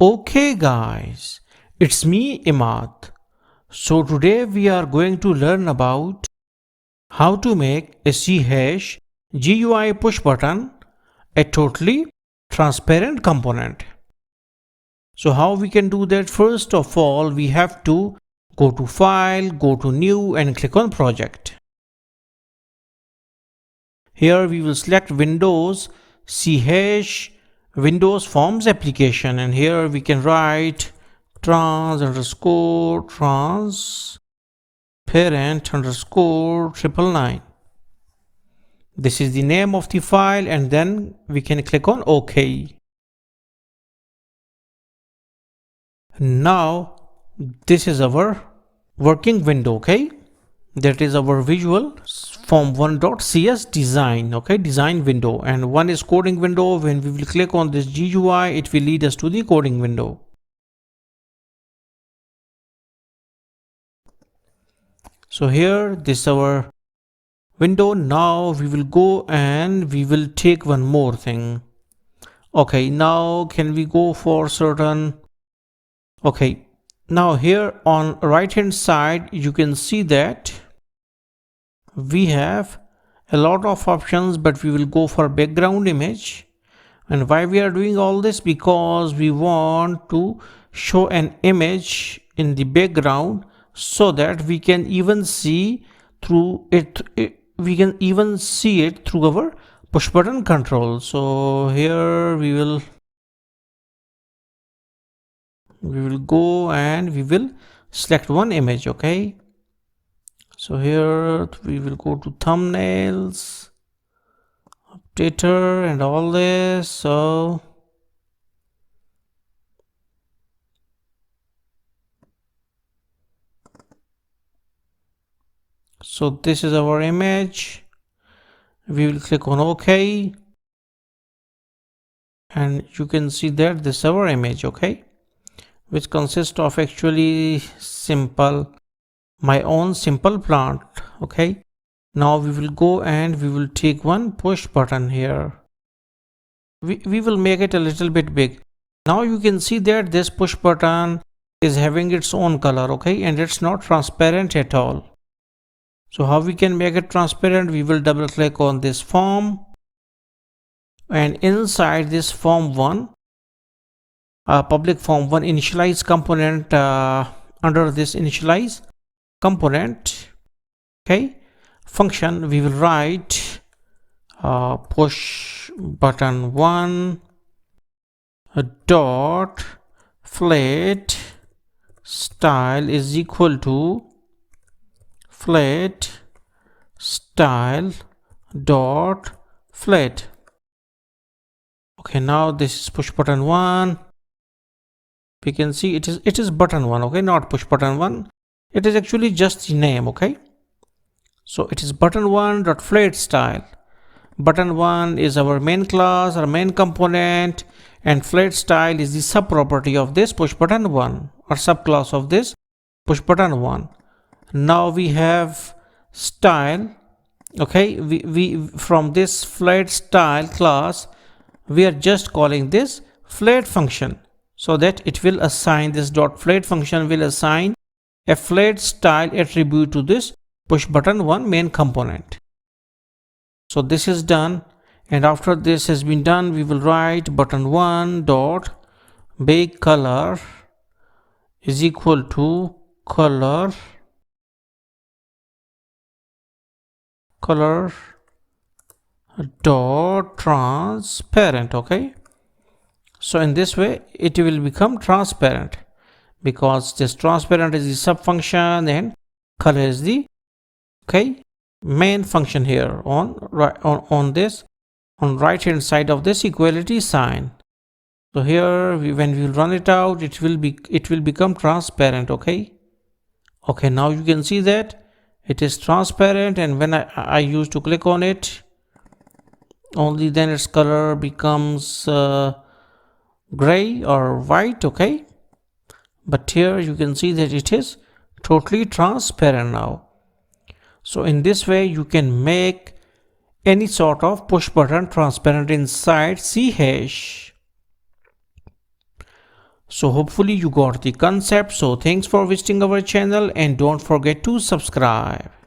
Okay guys, it's me Imad. So today we are going to learn about how to make a CH GUI push button a totally transparent component. So how we can do that? First of all, we have to go to File, go to New and click on Project. Here we will select Windows CH Windows Forms application, and here we can write trans_transparent_999. This is the name of the file, and then we can click on OK. Now this is our working window, okay? That is our visual form1.cs design, okay, design window, and one is coding window. When we will click on this GUI, it will lead us to the coding window. So here this is our window. Now we will go and we will take one more thing. Okay, now can we go for certain? Okay, now here on right hand side you can see that we have a lot of options, but we will go for background image. And why we are doing all this? Because we want to show an image in the background so that we can even see through it, we can even see it through our push button control. So here we will go and we will select one image, okay? So here we will go to thumbnails, updater and all this. So this is our image. We will click on OK, and you can see that this is our image, okay, which consists of actually my own simple plant, okay. Now we will go and we will take one push button here. We will make it a little bit big. Now you can see that this push button is having its own color, okay, and it's not transparent at all. So how we can make it transparent? We will double click on this form, and inside this form 1, public form 1 initialize component, under this initialize component, okay, function, we will write push button 1 dot flat style is equal to flat style dot flat. Okay, now this is push button 1. We can see it is button 1, okay, not push button 1. It is actually just the name, okay. So it is button 1 dot flat style. Button 1 is our main class, our main component, and flat style is the sub property of this push button 1, or subclass of this push button 1. Now we have style, okay. We from this flat style class, we are just calling this flat function, so that it will assign, this dot flat function will assign a flat style attribute to this push button 1 main component. So this is done, and after this has been done, we will write button 1 dot big color is equal to color dot transparent, okay. So in this way it will become transparent, because this transparent is the sub function and color is the, okay, main function here on right hand side of this equality sign. So here when we run it out, it will become transparent, okay. Okay, now you can see that it is transparent, and when I used to click on it, only then its color becomes gray or white, okay. But here you can see that it is totally transparent now. So in this way you can make any sort of push button transparent inside CH. So So hopefully you got the concept. So thanks for visiting our channel and don't forget to subscribe.